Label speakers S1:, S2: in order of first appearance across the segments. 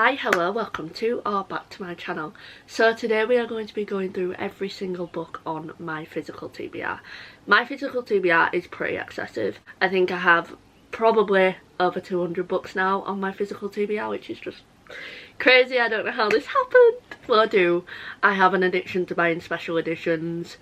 S1: Hi, hello, welcome to or back to my channel. So today we are going to be going through every single book on my physical TBR. My physical TBR is pretty excessive. I think I have probably over 200 books now on my physical TBR, which is just crazy. I don't know how this happened. Well, I do. I have an addiction to buying special editions.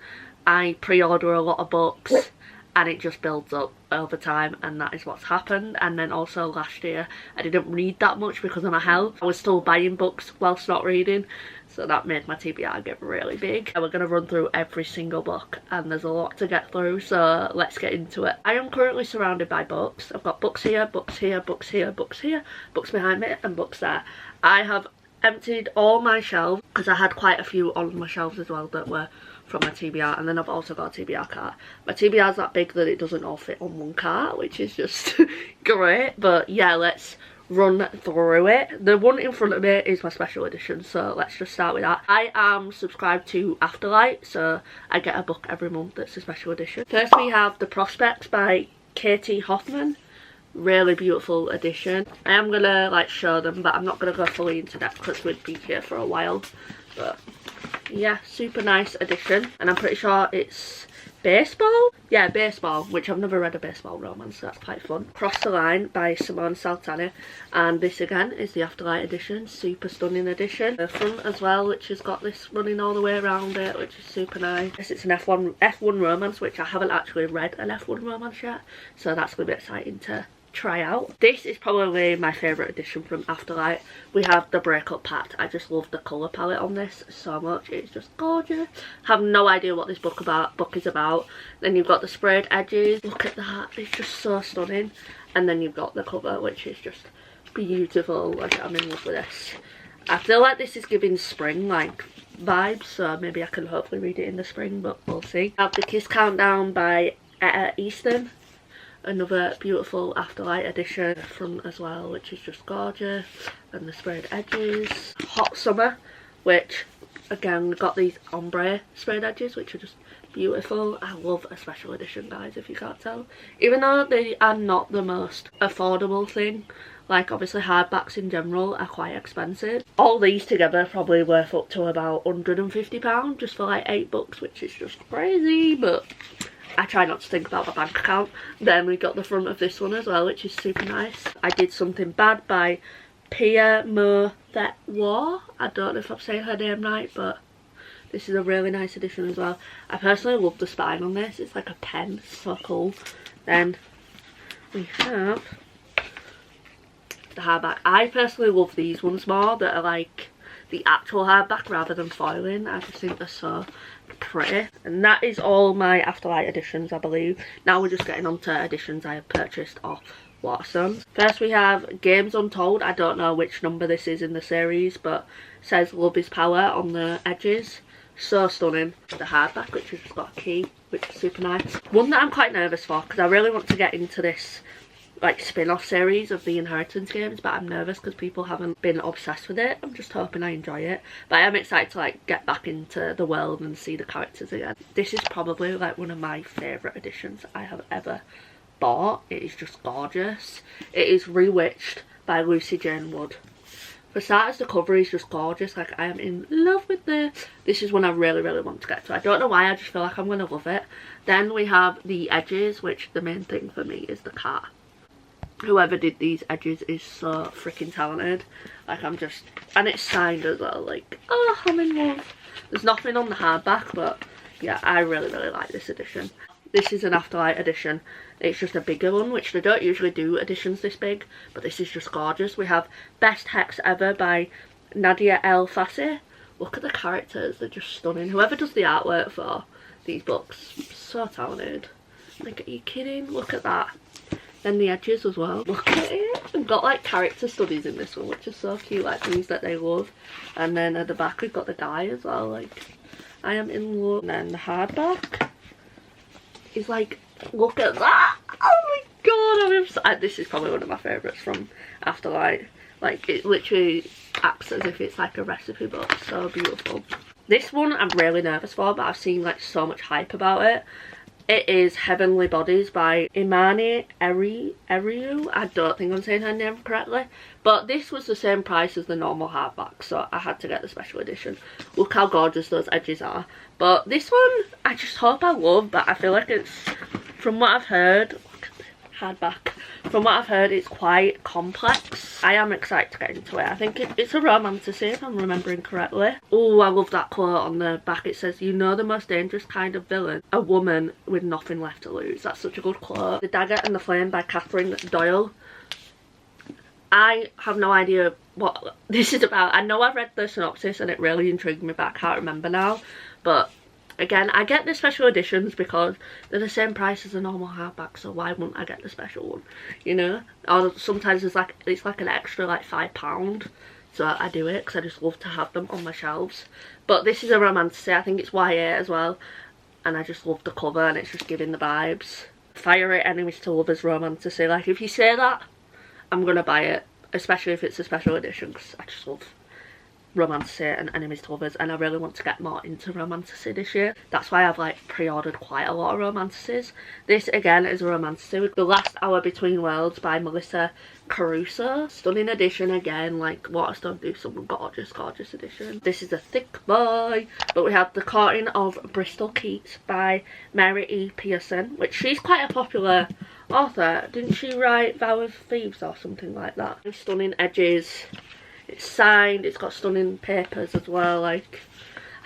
S1: I pre-order a lot of books and it just builds up over time, and that is what's happened. And then also last year I didn't read that much because of my health. I was still buying books whilst not reading, so that made my TBR get really big. And we're going to run through every single book and there's a lot to get through, so let's get into it. I am currently surrounded by books. I've got books here, books here, books here, books here, books behind me and books there. I have emptied all my shelves because I had quite a few on my shelves as well that were from my TBR, and then I've also got a TBR cart. My TBR is that big that it doesn't all fit on one cart, which is just great. But yeah, let's run through it. The one in front of me is my special edition, so let's just start with that. I am subscribed to Afterlight, so I get a book every month that's a special edition. First we have The Prospects by Katie Hoffman. Really beautiful edition. I am gonna like show them, but I'm not gonna go fully into depth because we'd be here for a while. But yeah, super nice edition, and I'm pretty sure it's baseball. Yeah, baseball, which I've never read a baseball romance, so that's quite fun. Cross the Line by Simone Saltani, and this again is the Afterlight edition. Super stunning edition. The front as well, which has got this running all the way around it, which is super nice. Yes, it's an F1 romance, which I haven't actually read an F1 romance yet, so that's gonna be exciting to try out. This is probably my favourite edition from Afterlight. We have the Breakup Pact. I just love the colour palette on this so much. It's just gorgeous. Have no idea what this book is about. Then you've got the sprayed edges. Look at that. It's just so stunning. And then you've got the cover, which is just beautiful. Like, I'm in love with this. I feel like this is giving spring like vibes, so maybe I can hopefully read it in the spring, but we'll see. I have The Kiss Countdown by Easton. Another beautiful Afterlight edition front as well, which is just gorgeous, and the sprayed edges. Hot Summer, which again got these ombre sprayed edges, which are just beautiful. I love a special edition, guys, if you can't tell. Even though they are not the most affordable thing, like obviously hardbacks in general are quite expensive. All these together are probably worth up to about £150 just for like 8 books, which is just crazy, but I try not to think about my bank account. Then we got the front of this one as well, which is super nice. I Did Something Bad by Pia War. I don't know if I'm saying her name right, but this is a really nice edition as well. I personally love the spine on this. It's like a pen, so cool. Then we have the hardback. I personally love these ones more that are like the actual hardback rather than foiling. I just think they're so pretty. And that is all my Afterlight editions, I believe. Now we're just getting on to editions I have purchased off Waterstones. First we have Games Untold. I don't know which number this is in the series, but it says Love is Power on the edges. So stunning. The hardback, which has got a key, which is super nice. One that I'm quite nervous for, because I really want to get into this like spin-off series of the Inheritance games, but I'm nervous because people haven't been obsessed with it. I'm just hoping I enjoy it, but I am excited to like get back into the world and see the characters again. This is probably like one of my favourite editions I have ever bought. It is just gorgeous. It is Rewitched by Lucy Jane Wood. For starters, the cover is just gorgeous. Like, I am in love with this. This is one I really want to get to. I don't know why, I just feel like I'm going to love it. Then we have the edges, which the main thing for me is the cat. Whoever did these edges is so freaking talented. Like, I'm just, and it's signed as well. Like, oh, I'm in love. There's nothing on the hardback, but yeah, I really like this edition. This is an Afterlight edition. It's just a bigger one, which they don't usually do editions this big, but this is just gorgeous. We have Best Hex Ever by Nadia El Fassi. Look at the characters, they're just stunning. Whoever does the artwork for these books, so talented. Like, are you kidding? Look at that. Then the edges as well. Look at it. We've got like character studies in this one, which is so cute, like things that they love. And then at the back we've got the guy as well. Like, I am in love. And then the hardback is like, look at that. Oh my god, I'm obsessed. This is probably one of my favourites from Afterlight. Like, it literally acts as if it's like a recipe book. So beautiful. This one I'm really nervous for, but I've seen like so much hype about it. It is Heavenly Bodies by Imani Eriu. I don't think I'm saying her name correctly. But this was the same price as the normal hardback, so I had to get the special edition. Look how gorgeous those edges are. But this one, I just hope I love, but I feel like it's, from what I've heard, look at the hardback. From what I've heard, it's quite complex. I am excited to get into it. I think it's a romantasy, if I'm remembering correctly. Oh, I love that quote on the back. It says, "You know the most dangerous kind of villain? A woman with nothing left to lose." That's such a good quote. The Dagger and the Flame by Catherine Doyle. I have no idea what this is about. I know I read the synopsis and it really intrigued me, but I can't remember now. But again, I get the special editions because they're the same price as a normal hardback, so why wouldn't I get the special one, you know? Or sometimes it's like an extra like £5, so I do it because I just love to have them on my shelves. But this is a romantasy. I think it's YA as well, and I just love the cover and it's just giving the vibes. Fiery Enemies to Lovers romantasy. Like, if you say that, I'm gonna buy it, especially if it's a special edition, because I just love romantasy and enemies to lovers, and I really want to get more into romantasy this year. That's why I've like pre-ordered quite a lot of romantasies. This again is a romantasy, The Last Hour Between Worlds by Melissa Caruso. Stunning edition again, like Waterstone do some gorgeous edition. This is a thick boy. But we have The Courting of Bristol Keats by Mary E. Pearson, which she's quite a popular author. Didn't she write Vow of Thieves or something like that? Stunning edges. It's signed, it's got stunning papers as well. Like,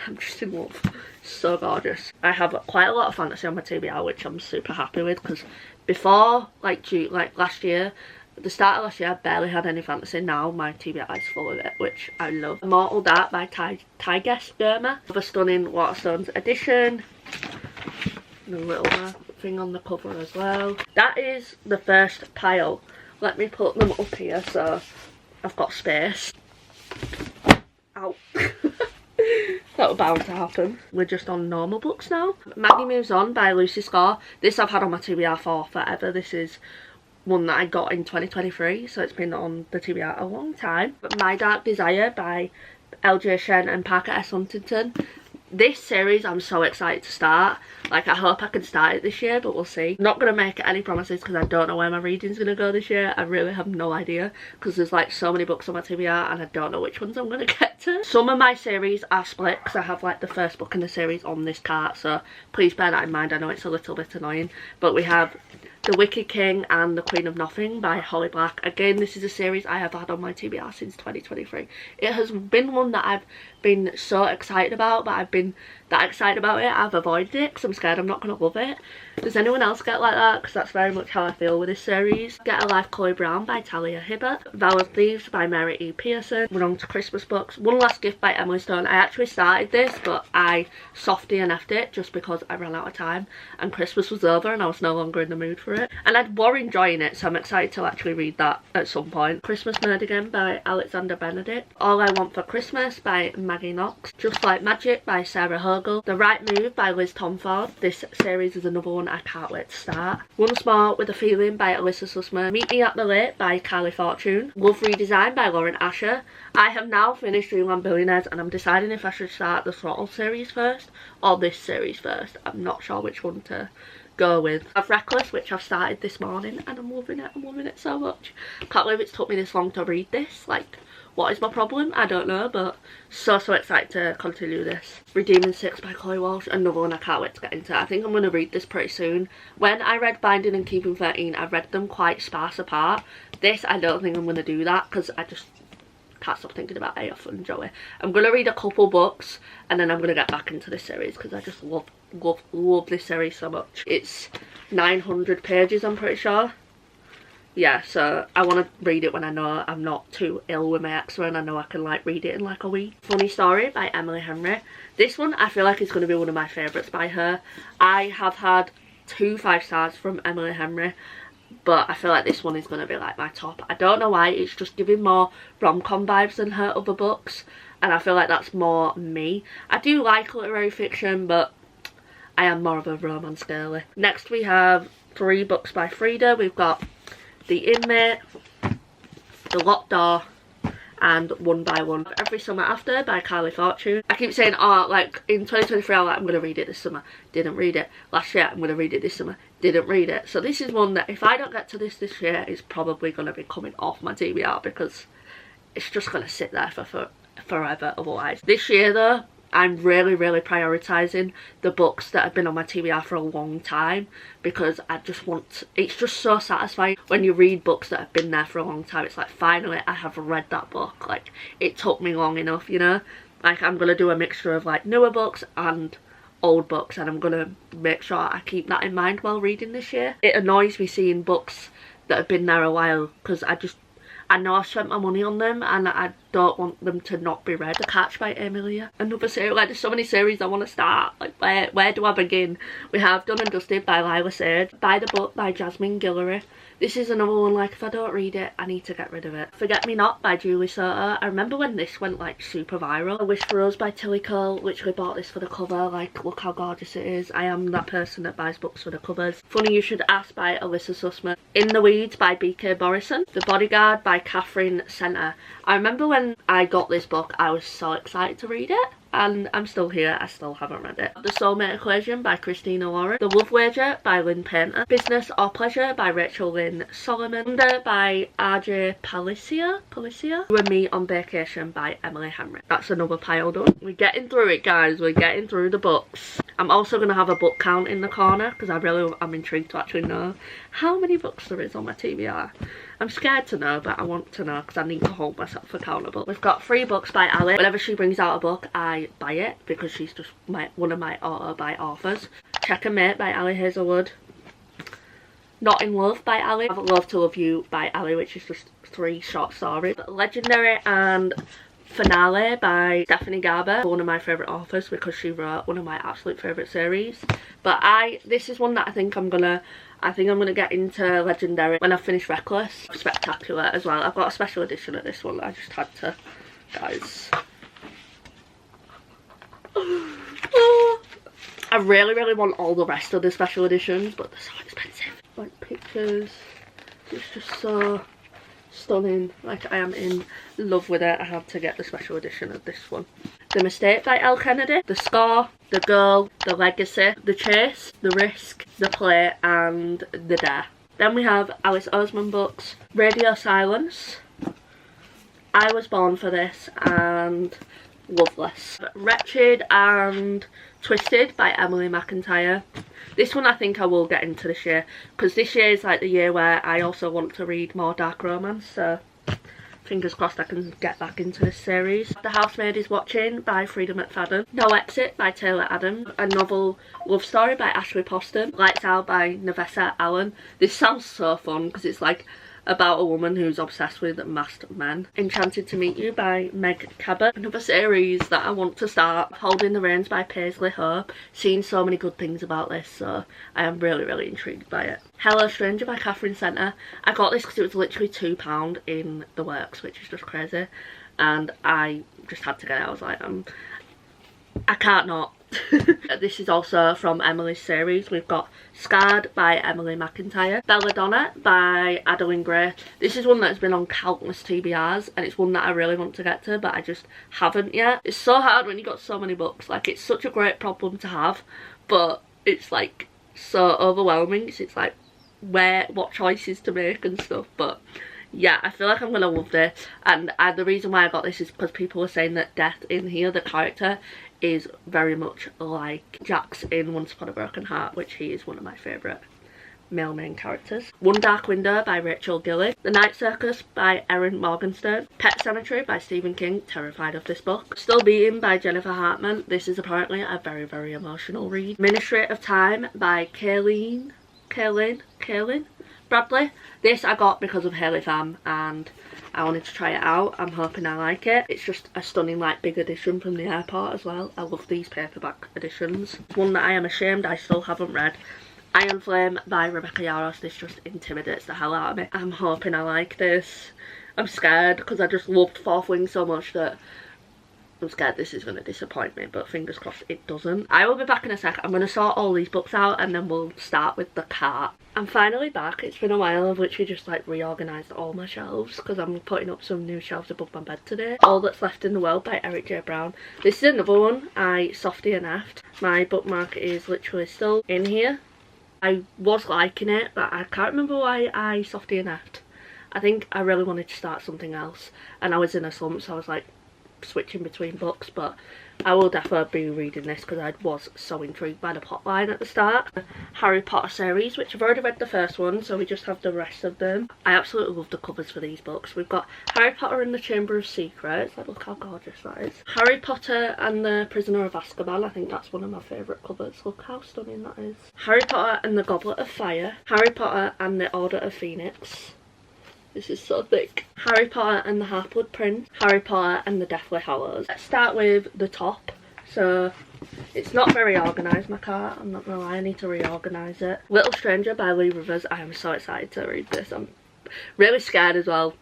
S1: I'm just in love. It's so gorgeous. I have quite a lot of fantasy on my TBR, which I'm super happy with, because before, like last year, at the start of last year, I barely had any fantasy. Now my TBR is full of it, which I love. Immortal Dark by Tyges Derma. A stunning Waterstones edition. And a little thing on the cover as well. That is the first pile. Let me put them up here so I've got space. Ow. That was bound to happen. We're just on normal books now. Maggie Moves On by Lucy Score. This I've had on my TBR for forever. This is one that I got in 2023, so it's been on the TBR a long time. But My Dark Desire by LJ Shen and Parker S. Huntington. This series I'm so excited to start. Like, I hope I can start it this year, but we'll see. I'm not going to make any promises because I don't know where my reading's going to go this year. I really have no idea because there's like so many books on my TBR and I don't know which ones I'm going to get to. Some of my series are split because I have like the first book in the series on this cart, so please bear that in mind. I know it's a little bit annoying, but we have The Wicked King and The Queen of Nothing by Holly Black. Again, this is a series I have had on my TBR since 2023. It has been one that I've been so excited about, but I've been that excited about it, I've avoided it because I'm scared I'm not going to love it. Does anyone else get like that? Because that's very much how I feel with this series. Get a Life, Chloe Brown by Talia Hibbert. Vow of Thieves by Mary E. Pearson. We're on to Christmas books. One Last Gift by Emily Stone. I actually started this, but I soft DNF'd it just because I ran out of time and Christmas was over and I was no longer in the mood for it. And I were enjoying it, so I'm excited to actually read that at some point. Christmas Nerdigan by Alexander Benedict. All I Want for Christmas by Maggie Knox. Just Like Magic by Sarah Hogle. The Right Move by Liz Tomford. This series is another one I can't wait to start. Once More with a Feeling by Alyssa Sussman. Meet Me at the Lake by Carly Fortune. Love Redesign by Lauren Asher. I have now finished Dreamland Billionaires and I'm deciding if I should start the Throttle series first or this series first. I'm not sure which one to go with. I have Reckless, which I've started this morning and I'm loving it so much. Can't believe it's took me this long to read this. Like, what is my problem? I don't know, but so excited to continue this. Redeeming Six by Chloe Walsh, another one I can't wait to get into. I think I'm going to read this pretty soon. When I read Binding and Keeping 13, I read them quite sparse apart. This, I don't think I'm going to do that because I just can't stop thinking about Aof and Joey. I'm going to read a couple books and then I'm going to get back into this series because I just love this series so much. It's 900 pages, I'm pretty sure. Yeah, so I want to read it when I know I'm not too ill with my eczema and I know I can like read it in like a week. Funny Story by Emily Henry. This one I feel like is going to be one of my favourites by her. I have had 2 5-stars from Emily Henry, but I feel like this one is going to be like my top. I don't know why, it's just giving more rom-com vibes than her other books and I feel like that's more me. I do like literary fiction, but I am more of a romance girly. Next we have 3 books by Frida. We've got The Inmate, The Locked Door and One by One. Every Summer After by Carly Fortune. I keep saying, oh, like in 2023 I'm like, I'm going to read it this summer. Didn't read it. Last year I'm going to read it this summer. Didn't read it. So this is one that if I don't get to this year, it's probably going to be coming off my TBR because it's just going to sit there for forever otherwise. This year though, I'm really prioritising the books that have been on my TBR for a long time, because I just want, it's just so satisfying when you read books that have been there for a long time. It's like, finally I have read that book. Like, it took me long enough, you know. Like, I'm going to do a mixture of like newer books and old books, and I'm going to make sure I keep that in mind while reading this year. It annoys me seeing books that have been there a while, because I know I've spent my money on them and I don't want them to not be read. The Catch by Emilia. Another series. Like, there's so many series I want to start. Like, where do I begin? We have Done and Dusted by Lila Sage. By the Book by Jasmine Guillory. This is another one, like, if I don't read it, I need to get rid of it. Forget Me Not by Julie Soto. I remember when this went, like, super viral. A Wish for Us by Tilly Cole. Literally bought this for the cover. Like, look how gorgeous it is. I am that person that buys books for the covers. Funny You Should Ask by Alyssa Sussman. In the Weeds by B.K. Borison. The Bodyguard by Catherine Centre. I remember when I got this book, I was so excited to read it. And I'm still here, I still haven't read it. The Soulmate Equation by Christina Lauren. The Love Wager by Lynn Painter. Business or Pleasure by Rachel Lynn Solomon. Under by RJ Palicia. You and Me on Vacation by Emily Henry. That's another pile done. We're getting through it, guys. We're getting through the books. I'm also going to have a book count in the corner because I'm intrigued to actually know how many books there is on my TBR. I'm scared to know, but I want to know because I need to hold myself accountable. We've got 3 books by Ali. Whenever she brings out a book, I buy it because she's just one of my auto-buy authors. Check a Mate by Ali Hazelwood. Not in Love by Ali. I Love to Love You by Ali, which is just 3 short stories. Legendary and Finale by Stephanie Garber, one of my favourite authors because she wrote one of my absolute favourite series. But this is one that I think I'm gonna get into Legendary when I finish Reckless. Spectacular as well. I've got a special edition of this one that I just had to, guys. I really want all the rest of the special editions, but they're so expensive. Like, pictures, it's just so stunning. Like, I am in love with it. I had to get the special edition of this one. The Mistake by Elle Kennedy. The Score, The Girl, The Legacy, The Chase, The Risk, The Play and The Dare. Then we have Alice Oseman books. Radio Silence, I Was Born for This and Loveless. Wretched and Twisted by Emily McIntyre. This one I think I will get into this year because this year is like the year where I also want to read more dark romance, so fingers crossed I can get back into this series. The Housemaid Is Watching by Frida McFadden. No Exit by Taylor Adams. A novel love story by Ashley Poston. Lights Out by Nevessa Allen. This sounds so fun because it's like about a woman who's obsessed with masked men. Enchanted to Meet You by Meg Cabot. Another series that I want to start. Holding the Reins by Paisley Hope. Seen so many good things about this, so I am really intrigued by it. Hello Stranger by Catherine Centre. I got this because it was literally £2 in the works, which is just crazy, and I just had to get it. I was like, I can't not. This is also from Emily's series. We've got Scarred by Emily McIntyre. Belladonna by Adeline Gray. This is one that's been on countless TBRs and it's one that I really want to get to, but I just haven't yet. It's so hard when you got so many books. Like, it's such a great problem to have, but it's like so overwhelming. It's like what choices to make and stuff. But yeah, I feel like I'm gonna love this, and the reason why I got this is because people were saying that Death in here, the character, is very much like Jax in Once Upon a Broken Heart, which he is one of my favourite male main characters. One Dark Window by Rachel Gilly. The Night Circus by Erin Morgenstern. Pet Cemetery by Stephen King. Terrified of this book. Still Beaten by Jennifer Hartman. This is apparently a very emotional read. Ministry of Time by Kaylin Bradley. This I got because of Hayley Pham and I wanted to try it out. I'm hoping I like it. It's just a stunning like big edition from the airport as well. I love these paperback editions. One that I am ashamed I still haven't read. Iron Flame by Rebecca Yarros. This just intimidates the hell out of me. I'm hoping I like this. I'm scared because I just loved Fourth Wing so much that I'm scared this is going to disappoint me, but fingers crossed it doesn't. I will be back in a sec. I'm going to sort all these books out and then we'll start with the cart. I'm finally back. It's been a while. I've literally just like reorganised all my shelves because I'm putting up some new shelves above my bed today. All That's Left in the World by Eric J. Brown. This is another one I softy and effed. My bookmark is literally still in here. I was liking it, but I can't remember why I softy and effed. I think I really wanted to start something else and I was in a slump, so I was like switching between books, but I will definitely be reading this because I was so intrigued by the plotline at the start. The Harry Potter series, which I've already read the first one, so we just have the rest of them. I absolutely love the covers for these books. We've got Harry Potter and the Chamber of Secrets. Like, look how gorgeous that is. Harry Potter and the Prisoner of Azkaban. I think that's one of my favourite covers. Look how stunning that is. Harry Potter and the Goblet of Fire. Harry Potter and the Order of Phoenix. This is so thick. Harry Potter and the Half-Blood Prince. Harry Potter and the Deathly Hallows. Let's start with the top. So, it's not very organised, my cart. I'm not gonna lie, I need to reorganise it. Little Stranger by Lee Rivers. I am so excited to read this. I'm really scared as well.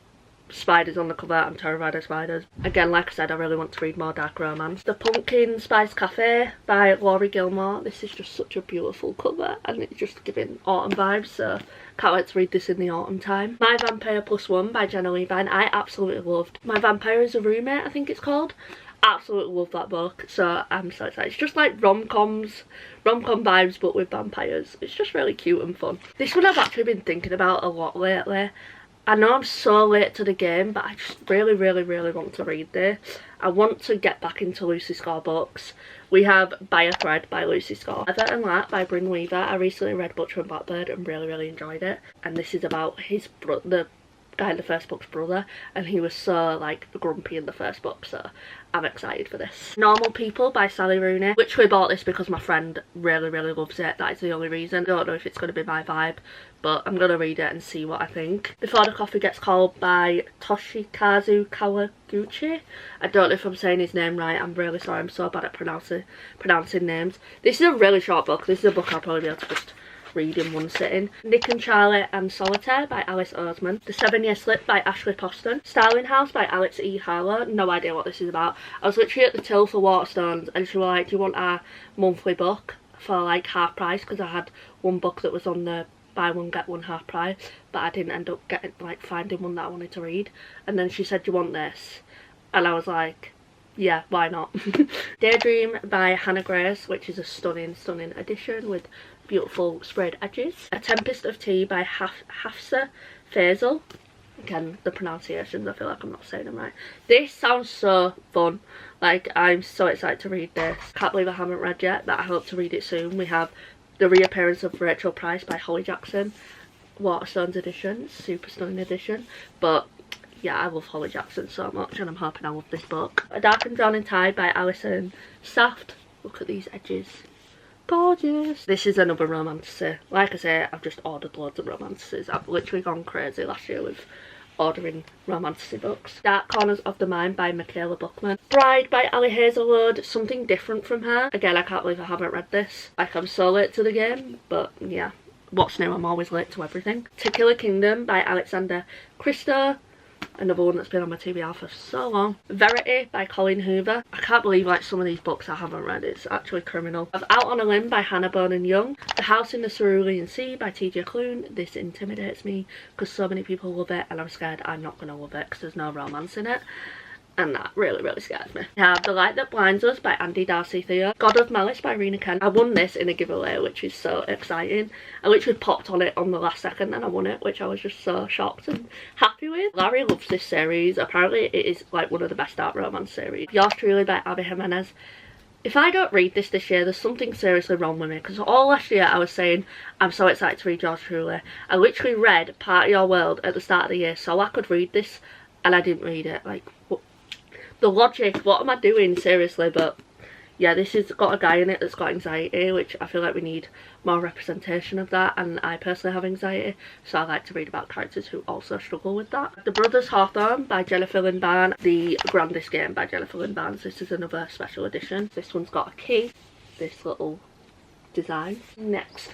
S1: Spiders on the cover. I'm terrified of spiders. Again, like I said, I really want to read more dark romance. The Pumpkin Spice Cafe by Laurie Gilmore. This is just such a beautiful cover and it's just giving autumn vibes, so can't wait to read this in the autumn time. My Vampire Plus One by Jenna Levine. I absolutely loved My Vampire is a Roommate, I think it's called. Absolutely love that book, so I'm so excited. It's just like rom-com vibes but with vampires. It's just really cute and fun. This one I've actually been thinking about a lot lately. I know I'm so late to the game, but I just really want to read this. I want to get back into Lucy Score books. We have By a Thread by Lucy Score. Heather and Lat by Bryn Weaver. I recently read Butcher and Blackbird and really enjoyed it. And this is about his the guy in the first book's brother, and he was so like grumpy in the first book, so I'm excited for this. Normal People by Sally Rooney. Literally bought this because my friend really loves it. That is the only reason. I don't know if it's going to be my vibe, but I'm going to read it and see what I think. Before the Coffee Gets Cold by Toshikazu Kawaguchi. I don't know if I'm saying his name right. I'm really sorry. I'm so bad at pronouncing names. This is a really short book. This is a book I'll probably be able to just read in one sitting. Nick and Charlie and Solitaire by Alice Oseman. The 7-Year Slip by Ashley Poston. Starling House by Alex E. Harlow. No idea what this is about. I was literally at the till for Waterstones and she was like, do you want our monthly book for like half price? Because I had one book that was on the buy one get one half price, but I didn't end up getting finding one that I wanted to read. And then she said, do you want this? And I was like, yeah, why not? Daydream by Hannah Grace, which is a stunning edition with beautiful sprayed edges. A Tempest of Tea by Hafsa Faisal. Again, the pronunciations, I feel like I'm not saying them right. This sounds so fun. Like, I'm so excited to read this. Can't believe I haven't read yet, but I hope to read it soon. We have The Reappearance of Rachel Price by Holly Jackson. Waterstones edition. Super stunning edition. But yeah, I love Holly Jackson so much and I'm hoping I love this book. A Dark and Drowning Tide by Alison Saft. Look at these edges. Gorgeous. This is another romantasy. Like I say, I've just ordered loads of romantases. I've literally gone crazy last year with ordering romantasy books. Dark Corners of the Mind by Michaela Buckman. Bride by Ali Hazelwood. Something different from her. Again, I can't believe I haven't read this. Like, I'm so late to the game, but yeah. What's new? I'm always late to everything. To Kill a Kingdom by Alexander Christo. Another one that's been on my TBR for so long. Verity by Colin Hoover. I can't believe like some of these books I haven't read. It's actually criminal. Out on a Limb by Hannah Bonin Young. The House in the Cerulean Sea by TJ Klune. This intimidates me because so many people love it and I'm scared I'm not going to love it because there's no romance in it. And that really scares me. We have The Light That Blinds Us by Andy Darcy Theo. God of Malice by Rena Kent. I won this in a giveaway, which is so exciting. I literally popped on it on the last second and I won it, which I was just so shocked and happy with. Larry loves this series. Apparently it is like one of the best dark romance series. Yours Truly by Abby Jimenez. If I don't read this year, there's something seriously wrong with me. Because all last year I was saying, I'm so excited to read Yours Truly. I literally read Part of Your World at the start of the year so I could read this and I didn't read it. Like, what? The logic, what am I doing, seriously? But yeah, this has got a guy in it that's got anxiety, which I feel like we need more representation of that, and I personally have anxiety, so I like to read about characters who also struggle with that. The Brothers Hawthorne by Jennifer Lynn Barnes. The Grandest Game by Jennifer Lynn Barnes. This is another special edition. This one's got a key, this little design. Next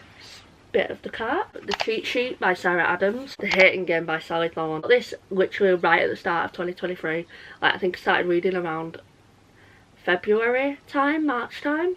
S1: bit of the cart. The Cheat Sheet by Sarah Adams. The Hating Game by Sally Thorne. This literally right at the start of 2023. Like, I think I started reading around February time, March time.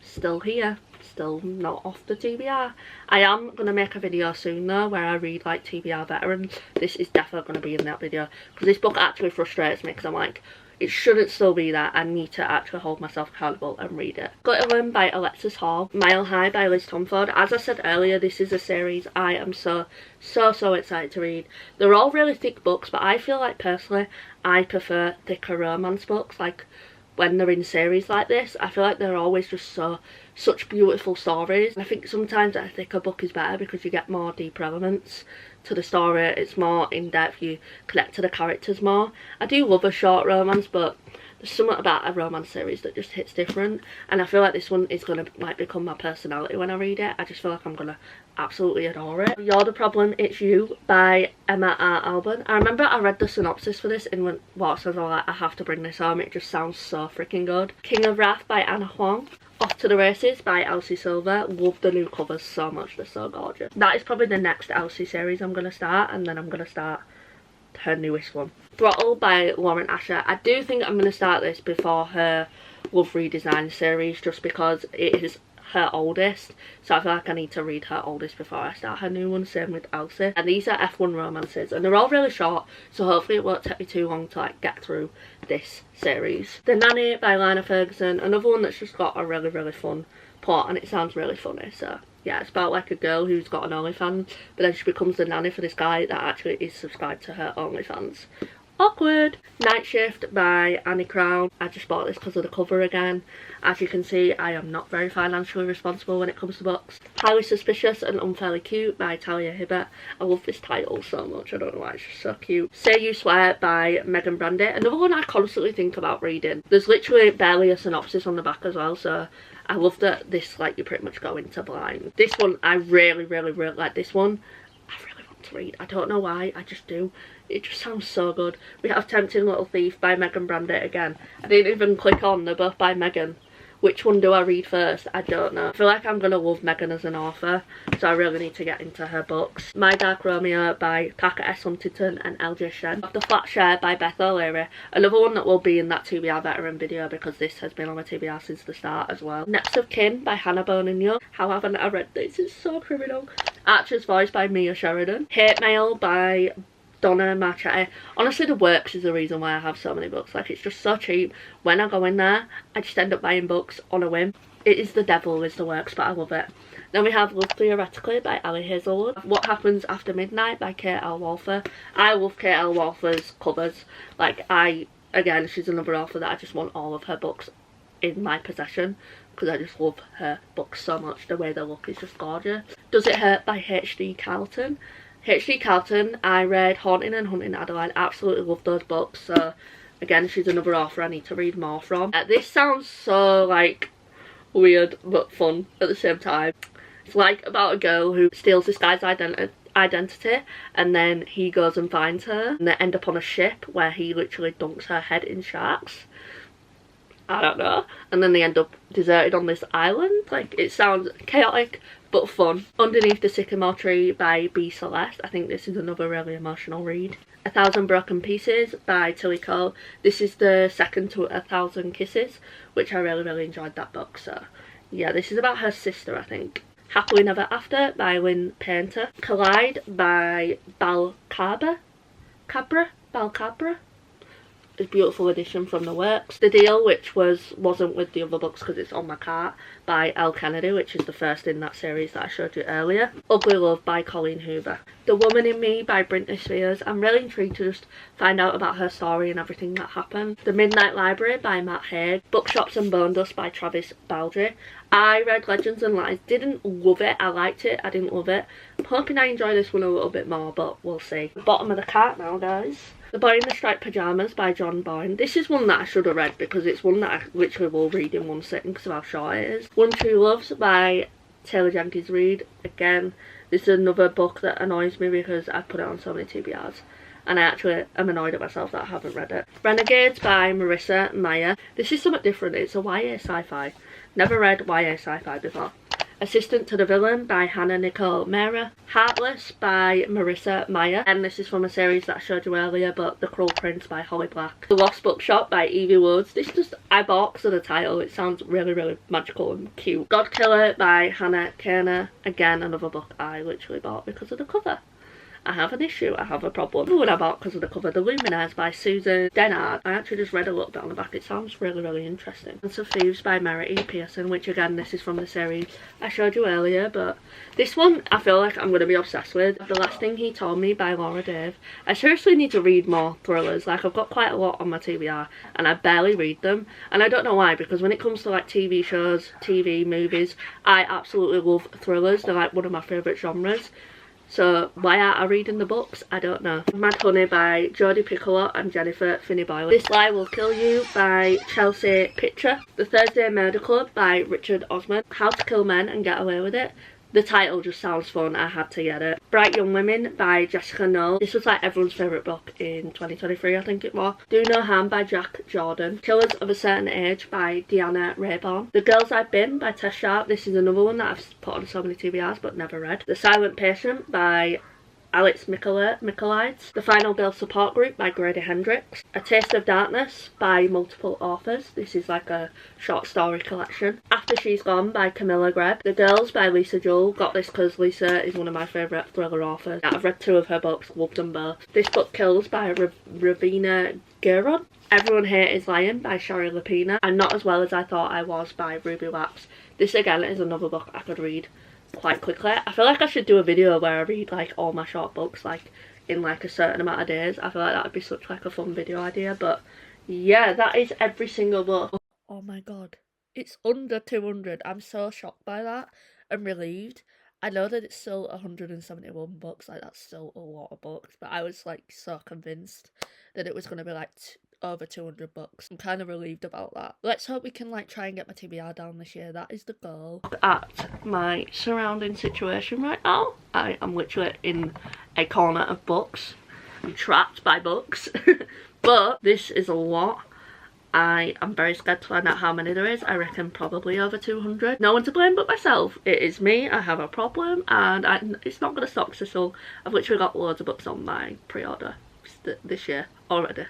S1: Still here, still not off the TBR. I am going to make a video soon though where I read like TBR veterans. This is definitely going to be in that video because this book actually frustrates me because I'm like, it shouldn't still be there. I need to actually hold myself accountable and read it. Glitterland by Alexis Hall. Mile High by Liz Tomford. As I said earlier, this is a series I am so excited to read. They're all really thick books, but I feel like personally I prefer thicker romance books. Like when they're in series like this, I feel like they're always just such beautiful stories. I think sometimes a thicker book is better because you get more deeper elements to the story. It's more in-depth, you connect to the characters more. I do love a short romance, but there's something about a romance series that just hits different, and I feel like this one is going to like become my personality when I read it. I just feel like I'm going to absolutely adore it. You're the Problem, It's You by Emma R. Alban. I remember I read the synopsis for this and went, Watson's all like, I have to bring this home, it just sounds so freaking good. King of Wrath by Anna Huang. Off to the Races by Elsie Silver. Love the new covers so much, they're so gorgeous. That is probably the next Elsie series I'm going to start, and then I'm going to start her newest one. Throttle by Lauren Asher. I do think I'm going to start this before her Love Redesign series just because it is her oldest, so I feel like I need to read her oldest before I start her new one. Same with Elsie. And these are F1 romances and they're all really short, so hopefully it won't take me too long to like get through this series. The Nanny by Lina Ferguson, another one that's just got a really fun plot and it sounds really funny. So yeah, it's about like a girl who's got an OnlyFans, but then she becomes the nanny for this guy that actually is subscribed to her OnlyFans. Awkward. Night Shift by Annie Crown. I just bought this because of the cover again. As you can see, I am not very financially responsible when it comes to books. Highly Suspicious and Unfairly Cute by Talia Hibbert. I love this title so much, I don't know why, it's just so cute. Say You Swear by Megan Brandy. Another one I constantly think about reading. There's literally barely a synopsis on the back as well, so I love that this, like, you pretty much go into blind. This one, I really like this one. I really want to read. I don't know why, I just do. It just sounds so good. We have Tempting Little Thief by Megan Brandy again. I didn't even click on, they're both by Megan. Which one do I read first? I don't know. I feel like I'm going to love Megan as an author, so I really need to get into her books. My Dark Romeo by Parker S. Huntington and LJ Shen. The Flat Share by Beth O'Leary. Another one that will be in that TBR veteran video because this has been on my TBR since the start as well. Next of Kin by Hannah Bonin Young. How haven't I read this? It's so criminal. Archer's Voice by Mia Sheridan. Hate Mail by Donna Marchetti. Honestly, The Works is the reason why I have so many books. Like, it's just so cheap. When I go in there, I just end up buying books on a whim. It is the devil is The Works, but I love it. Then we have Love Theoretically by Ali Hazelwood. What Happens After Midnight by K.L. Walther. I love K.L. Walther's covers. Like, again, she's another author that I just want all of her books in my possession because I just love her books so much. The way they look is just gorgeous. Does It Hurt by H.D. Carlton. H.D. Carlton, I read Haunting and Hunting Adeline. Absolutely love those books. So again, she's another author I need to read more from. This sounds so like weird but fun at the same time. It's like about a girl who steals this guy's identity and then he goes and finds her and they end up on a ship where he literally dunks her head in sharks. I don't know. And then they end up deserted on this island. Like, it sounds chaotic but fun. Underneath the Sycamore Tree by B. Celeste. I think this is another really emotional read. 1,000 Broken Pieces by Tilly Cole. This is the second to 1,000 Kisses, which I really enjoyed that book. So yeah, this is about her sister, I think. Happily Never After by Lynn Painter. Collide by Balcabra. A beautiful edition from The Works. The Deal, which wasn't with the other books because it's on my cart, by Elle Kennedy, which is the first in that series that I showed you earlier. Ugly Love by Colleen Hoover. The Woman in Me by Britney Spears. I'm really intrigued to just find out about her story and everything that happened. The Midnight Library by Matt Haig. Bookshops and Bone Dust by Travis Baldry. I read Legends and Lies, didn't love it. I liked it, I didn't love it. I'm hoping I enjoy this one a little bit more, but we'll see. Bottom of the cart now, guys. The Boy in the Striped Pyjamas by John Boyne. This is one that I should have read because it's one that I literally will read in one sitting because of how short it is. One True Loves by Taylor Jenkins Reid. Again, this is another book that annoys me because I've put it on so many TBRs and I actually am annoyed at myself that I haven't read it. Renegades by Marissa Meyer. This is somewhat different. It's a YA sci-fi. Never read YA sci-fi before. Assistant to the Villain by Hannah Nicole Mera. Heartless by Marissa Meyer. And this is from a series that I showed you earlier, but The Cruel Prince by Holly Black. The Lost Bookshop by Evie Woods. This just, I bought because of the title. It sounds really, really magical and cute. God Killer by Hannah Kerner. Again, another book I literally bought because of the cover. I have an issue, I have a problem. The one I bought because of the cover, The Luminaires by Susan Dennard. I actually just read a little bit on the back, it sounds really, really interesting. Dance of Thieves by Mary E. Pearson, which again, this is from the series I showed you earlier, but this one I feel like I'm going to be obsessed with. The Last Thing He Told Me by Laura Dave. I seriously need to read more thrillers, like I've got quite a lot on my TBR and I barely read them. And I don't know why, because when it comes to like TV shows, TV, movies, I absolutely love thrillers. They're like one of my favourite genres. So why aren't I reading the books? I don't know. Mad Honey by Jodie Piccolo and Jennifer Finney Boyle. This Lie Will Kill You by Chelsea Pitcher. The Thursday Murder Club by Richard Osman. How to Kill Men and Get Away With It. The title just sounds fun, I had to get it. Bright Young Women by Jessica Knoll. This was like everyone's favourite book in 2023, I think it was. Do No Harm by Jack Jordan. Killers of a Certain Age by Deanna Rayborn. The Girls I've Been by Tess Sharp. This is another one that I've put on so many TBRs but never read. The Silent Patient by Alex Michaelides. The Final Girl Support Group by Grady Hendrix. A Taste of Darkness by multiple authors. This is like a short story collection. After She's Gone by Camilla Greb. The Girls by Lisa Jewell. Got this because Lisa is one of my favourite thriller authors. I've read 2 of her books, loved them both. This Book Kills by Ravina Gueron. Everyone Here Is Lying by Shari Lapina. And Not As Well As I Thought I Was by Ruby Wax. This again is another book I could read quite quickly. I feel like I should do a video where I read like all my short books like in like a certain amount of days. I feel like that would be such like a fun video idea. But yeah, that is every single book. Oh my god, it's under 200. I'm so shocked by that. I'm relieved. I know that it's still 171 books, like that's still a lot of books, but I was like so convinced that it was going to be like over 200 books. I'm kind of relieved about that. Let's hope we can like try and get my TBR down this year. That is the goal. Look at my surrounding situation right now. I am literally in a corner of books. I'm trapped by books. But this is a lot. I am very scared to find out how many there is. I reckon probably over 200. No one to blame but myself. It is me. I have a problem and it's not going to stop. So I've literally got loads of books on my pre-order this year already.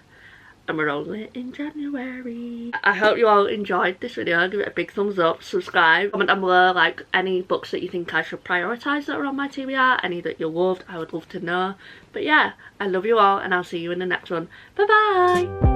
S1: And we're only in January. I hope you all enjoyed this video. Give it a big thumbs up, subscribe, comment down below like any books that you think I should prioritise that are on my TBR, any that you loved, I would love to know. But yeah, I love you all and I'll see you in the next one. Bye bye!